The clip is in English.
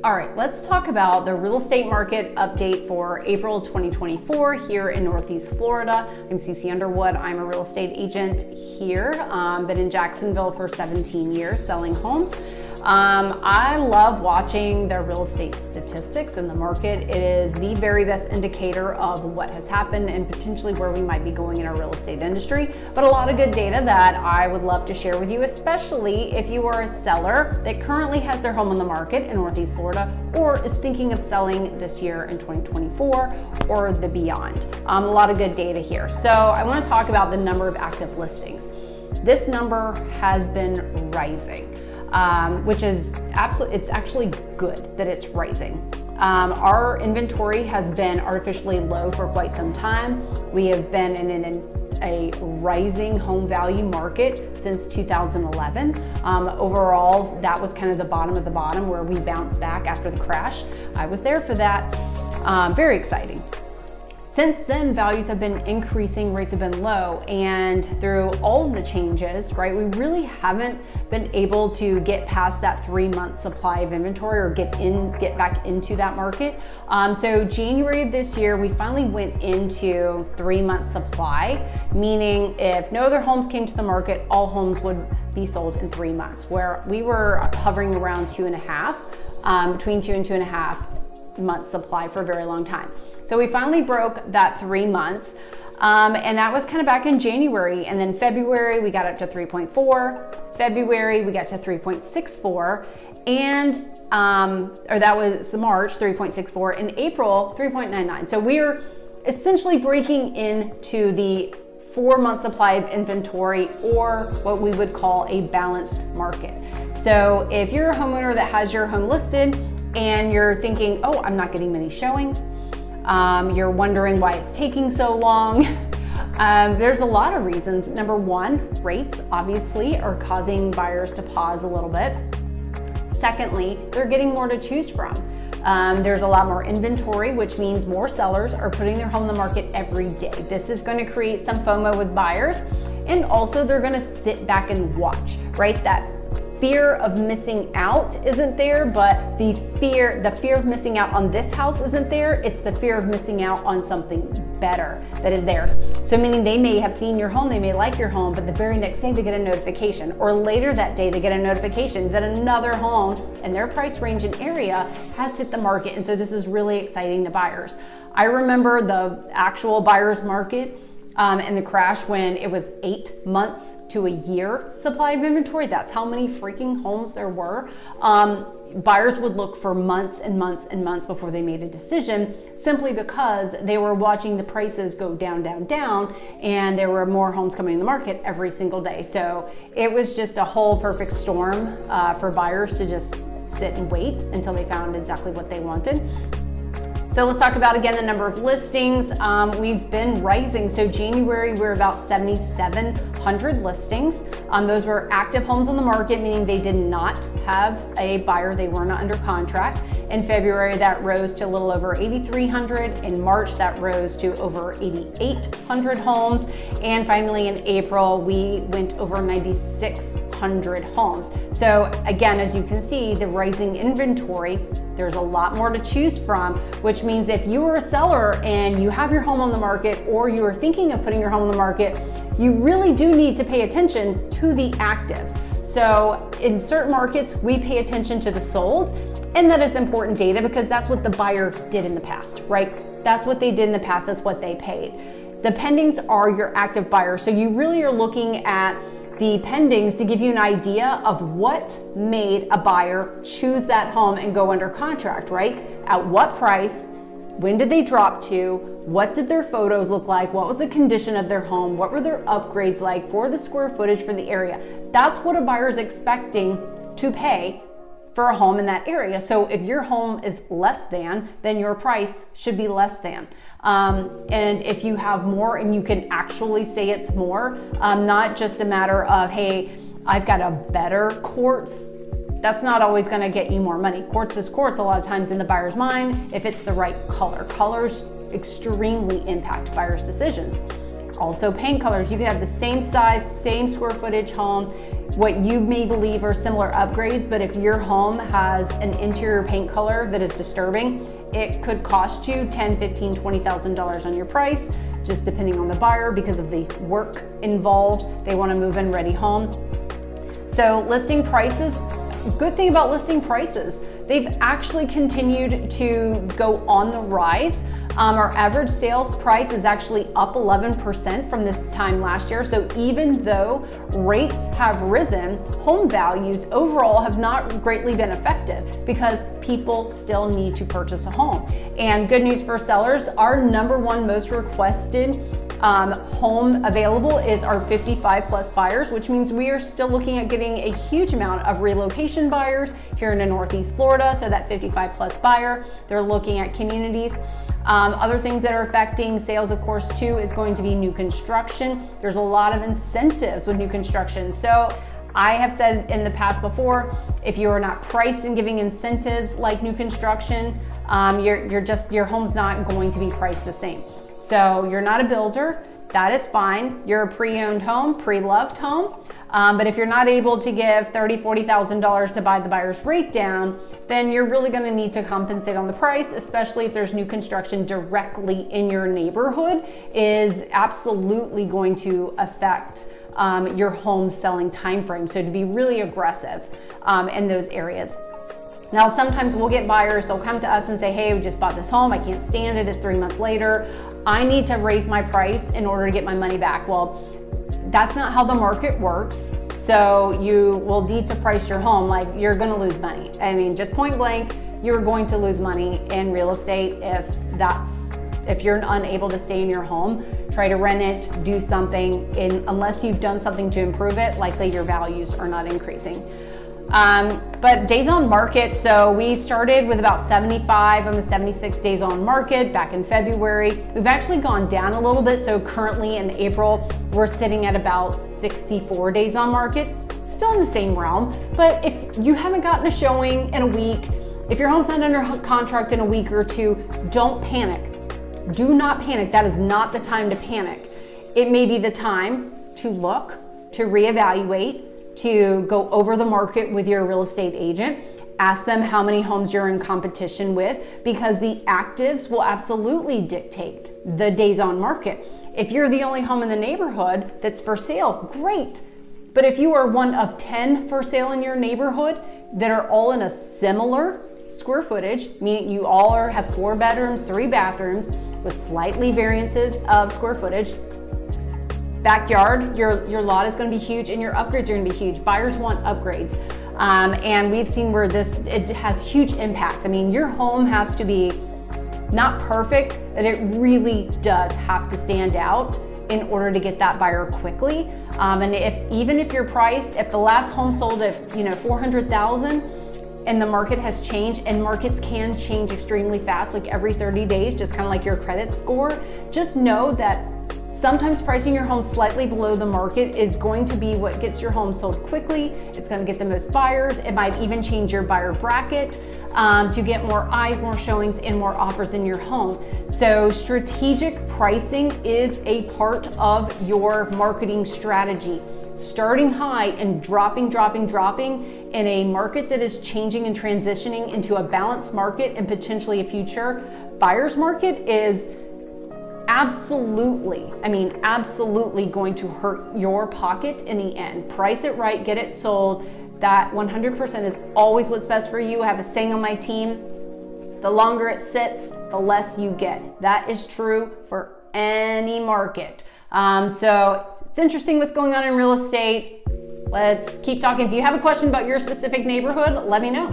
All right, let's talk about the real estate market update for April 2024 here in Northeast Florida. I'm Cece Underwood. I'm a real estate agent here. Been in Jacksonville for 17 years selling homes. I love watching the real estate statistics in the market. It is the very best indicator of what has happened and potentially where we might be going in our real estate industry. But a lot of good data that I would love to share with you, especially if you are a seller that currently has their home on the market in Northeast Florida or is thinking of selling this year in 2024 or the beyond. A lot of good data here. So I want to talk about the number of active listings. This number has been rising. Which is it's actually good that it's rising. Our inventory has been artificially low for quite some time. We have been in a rising home value market since 2011. Overall, that was kind of the bottom of the bottom where we bounced back after the crash. I was there for that. Very exciting. Since then, values have been increasing, rates have been low, and through all of the changes, right, we really haven't been able to get past that 3-month supply of inventory or get back into that market. So January of this year, we finally went into 3-month supply, meaning if no other homes came to the market, all homes would be sold in 3 months, where we were hovering around 2.5, between 2 and 2.5 months supply for a very long time. So we finally broke that 3 months, and that was kind of back in January. And then February, we got up to 3.4. February, we got to 3.64. And, or that was March, 3.64. In April, 3.99. So we're essentially breaking into the 4-month supply of inventory, or what we would call a balanced market. So if you're a homeowner that has your home listed and you're thinking, oh, I'm not getting many showings, you're wondering why it's taking so long. There's a lot of reasons. Number one, rates obviously are causing buyers to pause a little bit. Secondly, they're getting more to choose from. There's a lot more inventory, which means more sellers are putting their home on the market every day. This is going to create some FOMO with buyers, and also they're going to sit back and watch, right? That fear of missing out isn't there, but the fear of missing out on this house isn't there. It's the fear of missing out on something better that is there. So meaning they may have seen your home, they may like your home, but the very next day they get a notification, or later that day they get a notification that another home in their price range and area has hit the market. And so this is really exciting to buyers. I remember the actual buyer's market and the crash when it was 8 months to a year supply of inventory. That's how many freaking homes there were. Buyers would look for months and months and months before they made a decision, simply because they were watching the prices go down, down, down, and there were more homes coming in the market every single day. So it was just a whole perfect storm for buyers to just sit and wait until they found exactly what they wanted. So let's talk about, again, the number of listings. We've been rising. So January, we're about 7,700 listings. Those were active homes on the market, meaning they did not have a buyer. They were not under contract. In February, that rose to a little over 8,300. In March, that rose to over 8,800 homes. And finally, in April, we went over 9,600 homes. So again, as you can see, the rising inventory, there's a lot more to choose from, which means if you are a seller and you have your home on the market, or you are thinking of putting your home on the market, you really do need to pay attention to the actives. So in certain markets, we pay attention to the solds, and that is important data because that's what the buyer did in the past, right? That's what they did in the past, that's what they paid. The pendings are your active buyers. So you really are looking at the pendings to give you an idea of what made a buyer choose that home and go under contract, right? At what price? When did they drop to? What did their photos look like? What was the condition of their home? What were their upgrades like for the square footage for the area? That's what a buyer is expecting to pay for a home in that area. So if your home is less than, then your price should be less than. And if you have more and you can actually say it's more, not just a matter of, hey, I've got a better quartz, that's not always gonna get you more money. Quartz is quartz a lot of times in the buyer's mind if it's the right color. Colors extremely impact buyers' decisions. Also paint colors, you can have the same size, same square footage home. what you may believe are similar upgrades, but if your home has an interior paint color that is disturbing, it could cost you $10,000, $15,000, $20,000 on your price, just depending on the buyer because of the work involved. They want a move-in ready home. So listing prices, good thing about listing prices, they've actually continued to go on the rise. Our average sales price is actually up 11% from this time last year. So even though rates have risen, home values overall have not greatly been affected because people still need to purchase a home. And good news for sellers, our #1 most requested home available is our 55+ buyers, which means we are still looking at getting a huge amount of relocation buyers here in Northeast Florida. So that 55+ buyer, they're looking at communities. Other things that are affecting sales, of course, too, is going to be new construction. There's a lot of incentives with new construction. So I have said in the past before, if you are not priced and giving incentives like new construction, your home's not going to be priced the same. So you're not a builder, that is fine. You're a pre-owned home, pre-loved home. But if you're not able to give $30,000, $40,000 to buy the buyer's rate down, then you're really gonna need to compensate on the price, especially if there's new construction directly in your neighborhood, is absolutely going to affect your home selling time frame. So to be really aggressive in those areas. Now, sometimes we'll get buyers, they'll come to us and say, hey, we just bought this home, I can't stand it, it's 3 months later. I need to raise my price in order to get my money back. Well, that's not how the market works. So you will need to price your home like you're gonna lose money. I mean, just point blank, you're going to lose money in real estate if you're unable to stay in your home. Try to rent it, do something, unless you've done something to improve it, likely your values are not increasing. But days on market, so we started with about 75, almost 76 days on market back in February. We've actually gone down a little bit. So currently in April, we're sitting at about 64 days on market, still in the same realm. But if you haven't gotten a showing in a week, if your home's not under contract in a week or two, don't panic. Do not panic. That is not the time to panic. It may be the time to look, to reevaluate, to go over the market with your real estate agent. Ask them how many homes you're in competition with, because the actives will absolutely dictate the days on market. If you're the only home in the neighborhood that's for sale, great. But if you are one of 10 for sale in your neighborhood that are all in a similar square footage, meaning you all have 4 bedrooms, 3 bathrooms with slightly variances of square footage, backyard, your lot is going to be huge and your upgrades are going to be huge. Buyers want upgrades. And we've seen where it has huge impacts. I mean, your home has to be not perfect, but it really does have to stand out in order to get that buyer quickly. And even if you're priced, if the last home sold at $400,000 and the market has changed, and markets can change extremely fast, like every 30 days, just kind of like your credit score, just know that sometimes pricing your home slightly below the market is going to be what gets your home sold quickly. It's going to get the most buyers. It might even change your buyer bracket to get more eyes, more showings, and more offers in your home. So strategic pricing is a part of your marketing strategy. Starting high and dropping in a market that is changing and transitioning into a balanced market and potentially a future buyer's market is absolutely going to hurt your pocket in the end. Price it right, get it sold. That 100% is always what's best for you. I have a saying on my team, the longer it sits, the less you get. That is true for any market. So it's interesting what's going on in real estate. Let's keep talking. If you have a question about your specific neighborhood, let me know.